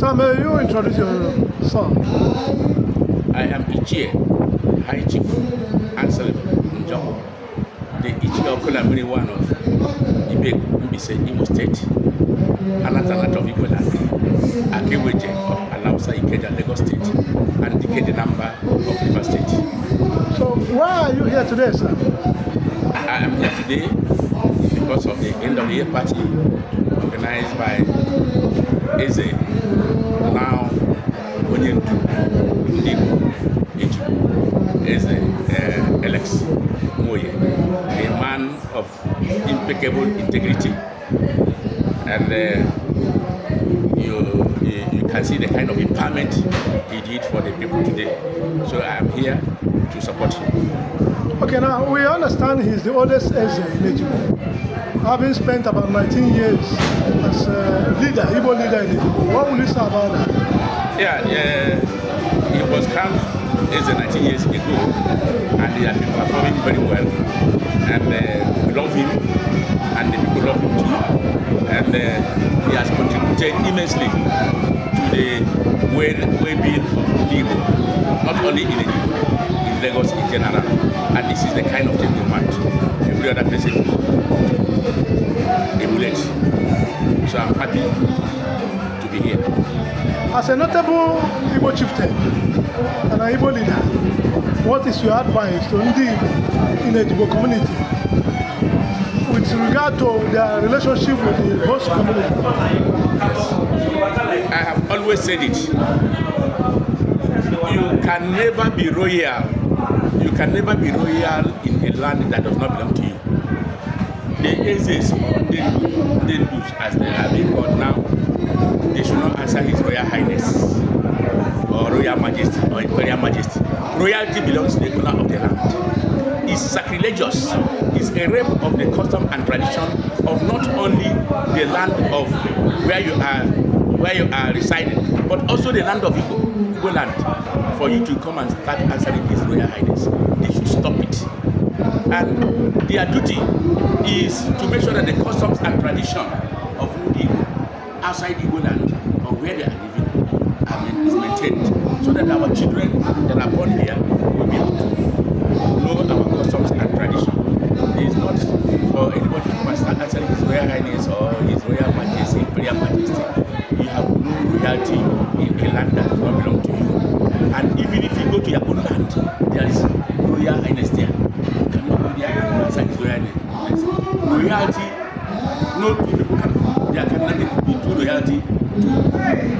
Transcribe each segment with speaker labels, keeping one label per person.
Speaker 1: So may you introduce yourself?
Speaker 2: I am Ichie, High Chief Anselm Njoho, the Ichie Okolamiri one of Imo State, Alatanat of Igbo land, Akeweje of Alausa Ikeja, Lagos State, and Dike number of River State.
Speaker 1: So why are you here today, sir?
Speaker 2: I am here today because of the end of the year party organized by Eze, now Nwoye Igbo, Ejigbo, Eze, Alex Nwoye, a man of impeccable integrity, and you can see the kind of empowerment he did for the people today. So I am here to support him.
Speaker 1: Okay, now we understand he's the oldest Eze in Ejigbo, having spent about 19 years as a leader, Igbo leader in Ejigbo. What will you say about that?
Speaker 2: Yeah, he was crowned Eze 19 years ago, and he has been performing very well. And we love him, and the people love him too. And he has contributed immensely to the well-being of Igbo, not only in Ejigbo, in Lagos in general. And this is the kind of thing we want every other person to emulate. So I'm happy to be here.
Speaker 1: As a notable Igbo chieftain and an Igbo leader, what is your advice to Ndi Igbo in the Ejigbo community with regard to their relationship with the host community?
Speaker 2: I have always said it. You can never be royal. You can never be royal in a land that does not belong to you. The Ezes or Ndendus, as they are being called now, they should not answer His Royal Highness or Royal Majesty or Imperial Majesty. Royalty belongs to the owner of the land. It's sacrilegious. It's a rape of the custom and tradition of not only the land of where you are residing, but also the land of Igbo land. For you to come and start answering His Royal Highness, they should stop it. And their duty is to make sure that the customs and tradition of Igbo outside Igbo land or where they are living is maintained, so that our children that are born here will be able to know our customs and tradition. It is not for anybody to come and start answering His Royal Highness or His Royal Majesty, Imperial Majesty. You have no royalty in a land that does not belong to you. And even if you go to your own land, there is Royal Highness there. You cannot go there and answer His Royal Highness. Royalty, no two people can go. There cannot be two royalty to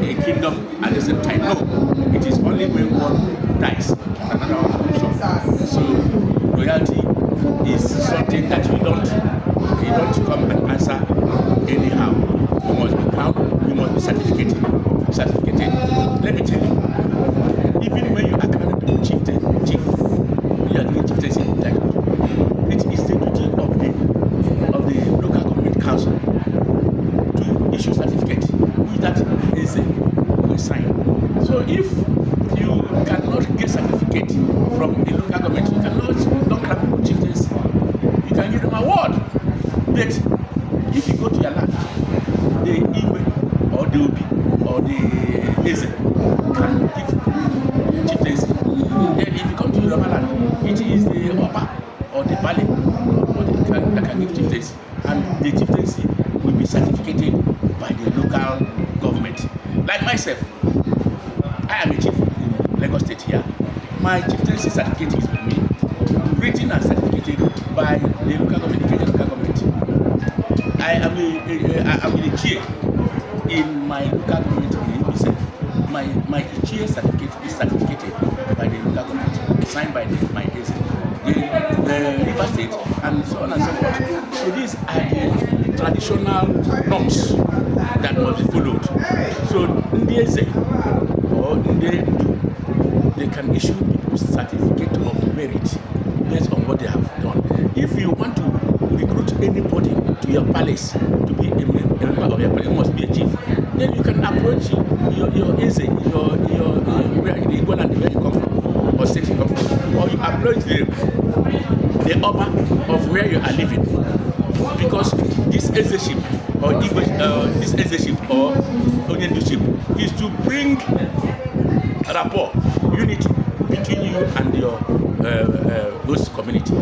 Speaker 2: a kingdom at the same time. No, it is only when one dies and another one comes up. So royalty is something that you don't come and answer anyhow. You must be crowned, you must be certificated. Let me tell you, even when you are crowned chief, you are doing chieftaincy title. It is the duty of the local government council to issue certificate, which that is a sign. So if you cannot get certificate from a local government, you don't crown chieftaincy. You can give them an award, but if you go to your land, the Igbo or the Obi or the Eze can give chieftaincy. Then if you come to your land, it is the Oba or the Bali that can give chieftaincy, and the chieftaincy will be certificated by the local government. Like myself, I am a chief in Lagos State here. My chieftaincy certificate is with me, written and certificated by the local government, the local government. I am a chair in my local government in Ibise. My chair certificate is certificated by the local government, signed by my agent, the River State, and so on and so forth. So these are the traditional norms that must be followed. So Ndeze or Ndendu, they can issue people certificate of merit based on what they have done. If you want to recruit anybody to your palace to be a member of your palace, you must be a chief. Then you can approach your Eze, where in Igbo land where you come from, or state you come from, or you approach the Oba of where you are living, because this Ezeship or Igbo, this Ezeship or Onyenduship is to bring rapport, unity between you and your host community.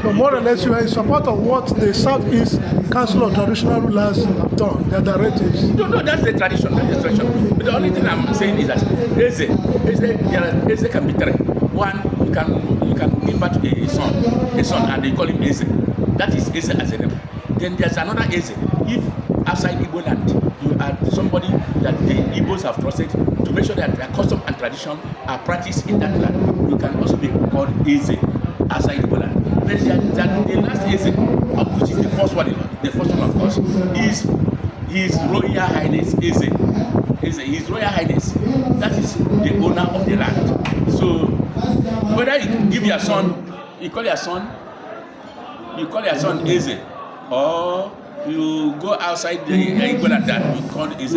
Speaker 1: So more or less you are in support of what the Southeast Council of Traditional Rulers have done, their directives.
Speaker 2: No, that's the tradition, that's the tradition. But the only thing I'm saying is that Eze can be three. One, you can give birth to a son, and they call him Eze. That is Eze as a name. Then there's another Eze. If outside Igbo land, you are somebody that the Igbos have trusted to make sure that their custom and tradition are practiced in that land, you can also be called Eze outside Igbo land. Then the last Eze, which is the first one of course, is His Royal Highness Eze. His Royal Highness. That is the owner of the land. So whether you give your son, you call your son Eze, or you go outside the Igbo land that you call Eze,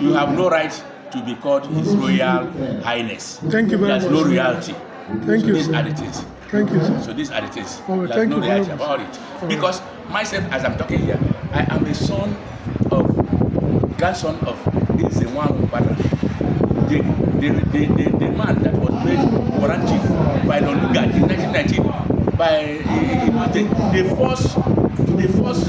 Speaker 2: you have no right to be called His Royal Highness.
Speaker 1: Thank you very much.
Speaker 2: There's no reality.
Speaker 1: Thank you,
Speaker 2: These
Speaker 1: sir.
Speaker 2: are the things.
Speaker 1: Thank you, sir.
Speaker 2: So these are the things.
Speaker 1: Oh,
Speaker 2: There's
Speaker 1: thank
Speaker 2: no
Speaker 1: you very
Speaker 2: reality
Speaker 1: much.
Speaker 2: about it.
Speaker 1: Oh.
Speaker 2: Because myself, as I'm talking here, I am a son of grandson of Eze Nwoye. The man that was made Warrant Chief by Lolugard in 1919 by the first